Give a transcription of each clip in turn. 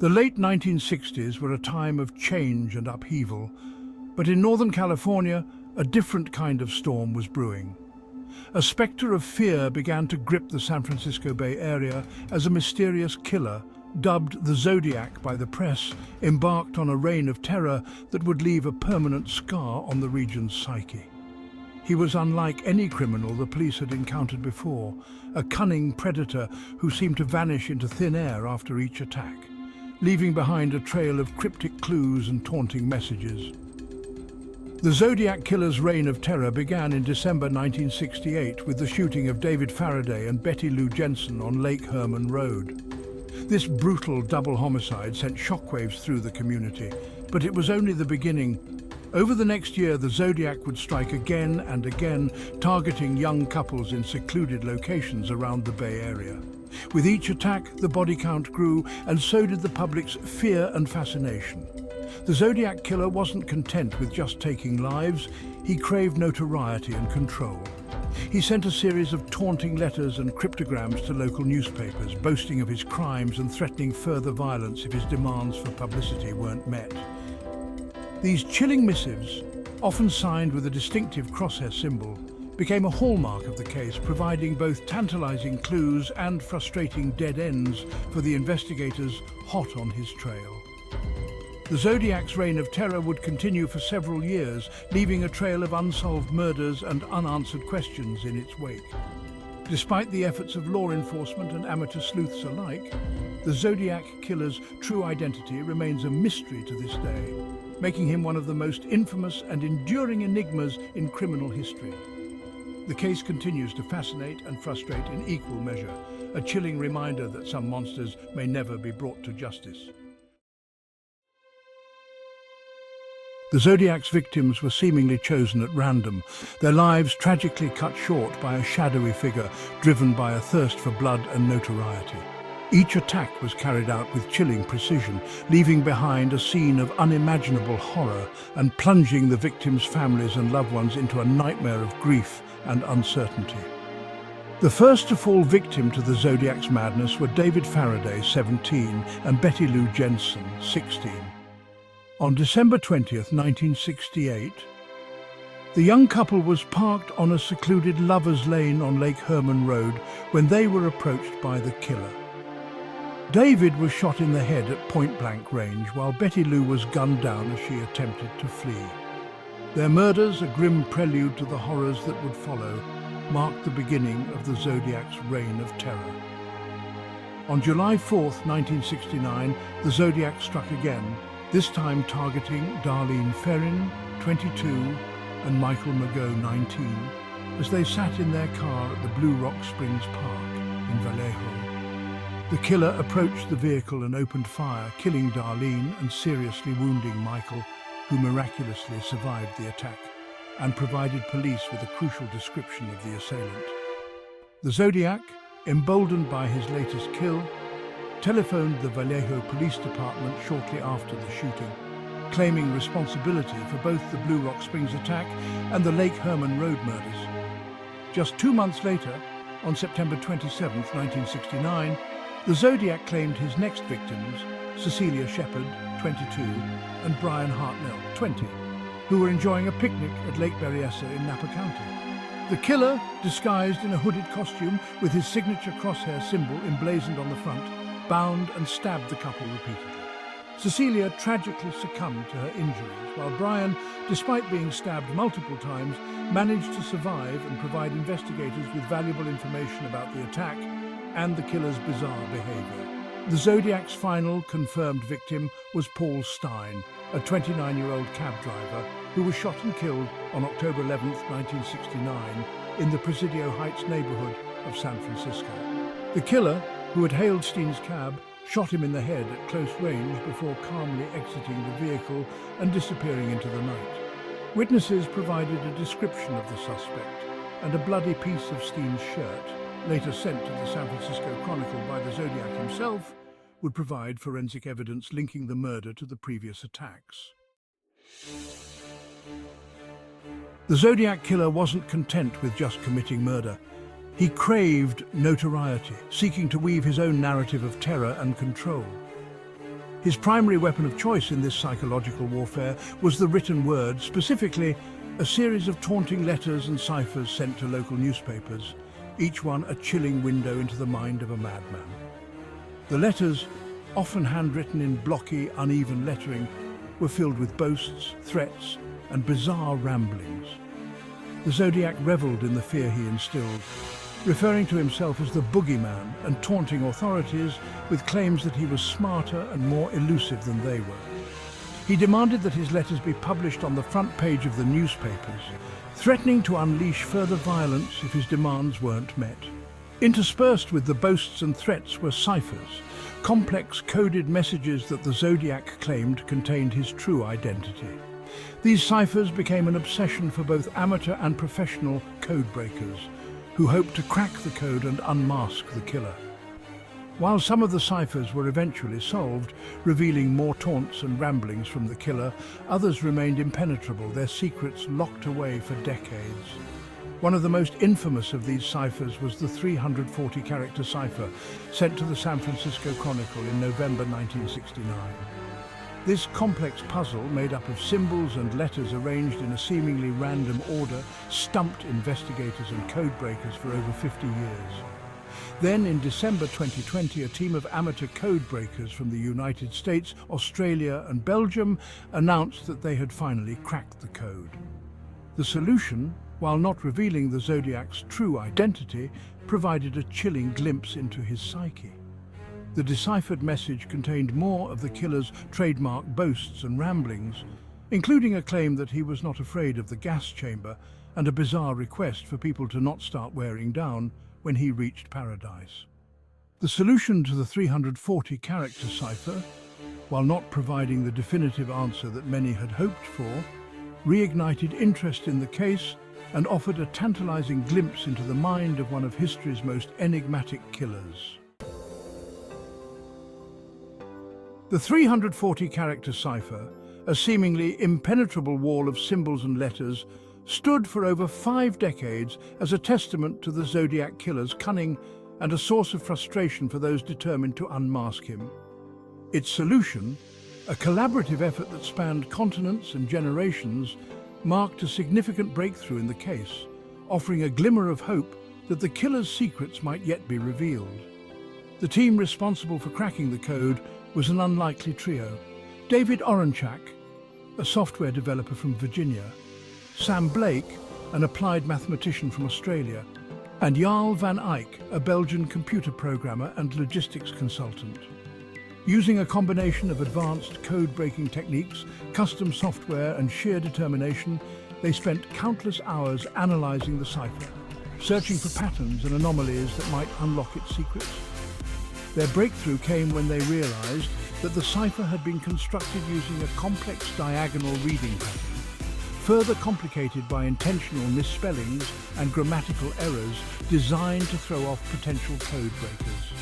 The late 1960s were a time of change and upheaval, but in Northern California, a different kind of storm was brewing. A spectre of fear began to grip the San Francisco Bay Area as a mysterious killer, dubbed the Zodiac by the press, embarked on a reign of terror that would leave a permanent scar on the region's psyche. He was unlike any criminal the police had encountered before, a cunning predator who seemed to vanish into thin air after each attack, leaving behind a trail of cryptic clues and taunting messages. The Zodiac Killer's reign of terror began in December 1968 with the shooting of David Faraday and Betty Lou Jensen on Lake Herman Road. This brutal double homicide sent shockwaves through the community, but it was only the beginning. Over the next year, the Zodiac would strike again and again, targeting young couples in secluded locations around the Bay Area. With each attack, the body count grew, and so did the public's fear and fascination. The Zodiac Killer wasn't content with just taking lives, he craved notoriety and control. He sent a series of taunting letters and cryptograms to local newspapers, boasting of his crimes and threatening further violence if his demands for publicity weren't met. These chilling missives, often signed with a distinctive crosshair symbol, became a hallmark of the case, providing both tantalizing clues and frustrating dead ends for the investigators hot on his trail. The Zodiac's reign of terror would continue for several years, leaving a trail of unsolved murders and unanswered questions in its wake. Despite the efforts of law enforcement and amateur sleuths alike, the Zodiac Killer's true identity remains a mystery to this day, making him one of the most infamous and enduring enigmas in criminal history. The case continues to fascinate and frustrate in equal measure, a chilling reminder that some monsters may never be brought to justice. The Zodiac's victims were seemingly chosen at random, their lives tragically cut short by a shadowy figure driven by a thirst for blood and notoriety. Each attack was carried out with chilling precision, leaving behind a scene of unimaginable horror and plunging the victims' families and loved ones into a nightmare of grief and uncertainty. The first to fall victim to the Zodiac's madness were David Faraday, 17, and Betty Lou Jensen, 16. On December 20th, 1968, the young couple was parked on a secluded lover's lane on Lake Herman Road when they were approached by the killer. David was shot in the head at point-blank range, while Betty Lou was gunned down as she attempted to flee. Their murders, a grim prelude to the horrors that would follow, marked the beginning of the Zodiac's reign of terror. On July 4th, 1969, the Zodiac struck again, this time targeting Darlene Ferrin, 22, and Michael Mageau, 19, as they sat in their car at the Blue Rock Springs Park in Vallejo. The killer approached the vehicle and opened fire, killing Darlene and seriously wounding Michael, who miraculously survived the attack and provided police with a crucial description of the assailant. The Zodiac, emboldened by his latest kill, telephoned the Vallejo Police Department shortly after the shooting, claiming responsibility for both the Blue Rock Springs attack and the Lake Herman Road murders. Just 2 months later, on September 27, 1969, the Zodiac claimed his next victims, Cecilia Shepard, 22, and Brian Hartnell, 20, who were enjoying a picnic at Lake Berryessa in Napa County. The killer, disguised in a hooded costume with his signature crosshair symbol emblazoned on the front, bound and stabbed the couple repeatedly. Cecilia tragically succumbed to her injuries, while Brian, despite being stabbed multiple times, managed to survive and provide investigators with valuable information about the attack and the killer's bizarre behavior. The Zodiac's final confirmed victim was Paul Stein, a 29-year-old cab driver who was shot and killed on October 11, 1969, in the Presidio Heights neighborhood of San Francisco. The killer, who had hailed Stein's cab, shot him in the head at close range before calmly exiting the vehicle and disappearing into the night. Witnesses provided a description of the suspect, and a bloody piece of Stein's shirt, later sent to the San Francisco Chronicle by the Zodiac himself, would provide forensic evidence linking the murder to the previous attacks. The Zodiac Killer wasn't content with just committing murder. He craved notoriety, seeking to weave his own narrative of terror and control. His primary weapon of choice in this psychological warfare was the written word, specifically a series of taunting letters and ciphers sent to local newspapers, each one a chilling window into the mind of a madman. The letters, often handwritten in blocky, uneven lettering, were filled with boasts, threats, and bizarre ramblings. The Zodiac reveled in the fear he instilled, referring to himself as the boogeyman and taunting authorities with claims that he was smarter and more elusive than they were. He demanded that his letters be published on the front page of the newspapers, threatening to unleash further violence if his demands weren't met. Interspersed with the boasts and threats were ciphers, complex coded messages that the Zodiac claimed contained his true identity. These ciphers became an obsession for both amateur and professional code breakers, who hoped to crack the code and unmask the killer. While some of the ciphers were eventually solved, revealing more taunts and ramblings from the killer, others remained impenetrable, their secrets locked away for decades. One of the most infamous of these ciphers was the 340-character cipher sent to the San Francisco Chronicle in November 1969. This complex puzzle, made up of symbols and letters arranged in a seemingly random order, stumped investigators and code breakers for over 50 years. Then, in December 2020, a team of amateur code breakers from the United States, Australia and Belgium announced that they had finally cracked the code. The solution, while not revealing the Zodiac's true identity, provided a chilling glimpse into his psyche. The deciphered message contained more of the killer's trademark boasts and ramblings, including a claim that he was not afraid of the gas chamber and a bizarre request for people to not start wearing down when he reached paradise. The solution to the 340-character cipher, while not providing the definitive answer that many had hoped for, reignited interest in the case and offered a tantalizing glimpse into the mind of one of history's most enigmatic killers. The 340-character cipher, a seemingly impenetrable wall of symbols and letters, stood for over 5 decades as a testament to the Zodiac Killer's cunning and a source of frustration for those determined to unmask him. Its solution, a collaborative effort that spanned continents and generations, marked a significant breakthrough in the case, offering a glimmer of hope that the killer's secrets might yet be revealed. The team responsible for cracking the code was an unlikely trio: David Oranchak, a software developer from Virginia, Sam Blake, an applied mathematician from Australia, and Jarl van Eyck, a Belgian computer programmer and logistics consultant. Using a combination of advanced code-breaking techniques, custom software, and sheer determination, they spent countless hours analyzing the cipher, searching for patterns and anomalies that might unlock its secrets. Their breakthrough came when they realized that the cipher had been constructed using a complex diagonal reading pattern, further complicated by intentional misspellings and grammatical errors designed to throw off potential code breakers.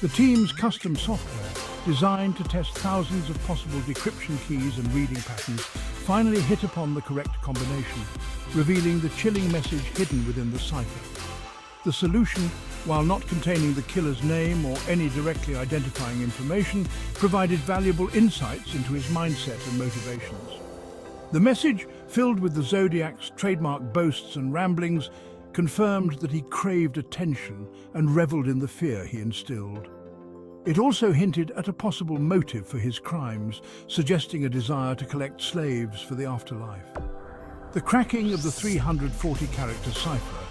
The team's custom software, designed to test thousands of possible decryption keys and reading patterns, finally hit upon the correct combination, revealing the chilling message hidden within the cipher. The solution, while not containing the killer's name or any directly identifying information, provided valuable insights into his mindset and motivations. The message, filled with the Zodiac's trademark boasts and ramblings, confirmed that he craved attention and reveled in the fear he instilled. It also hinted at a possible motive for his crimes, suggesting a desire to collect slaves for the afterlife. The cracking of the 340-character cipher,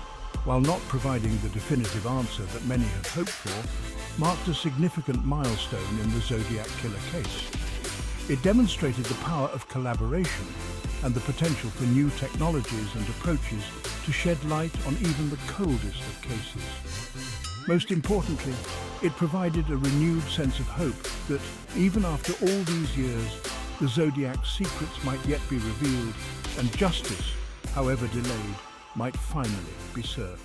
while not providing the definitive answer that many had hoped for, marked a significant milestone in the Zodiac Killer case. It demonstrated the power of collaboration and the potential for new technologies and approaches to shed light on even the coldest of cases. Most importantly, it provided a renewed sense of hope that, even after all these years, the Zodiac's secrets might yet be revealed, and justice, however delayed, might finally be served.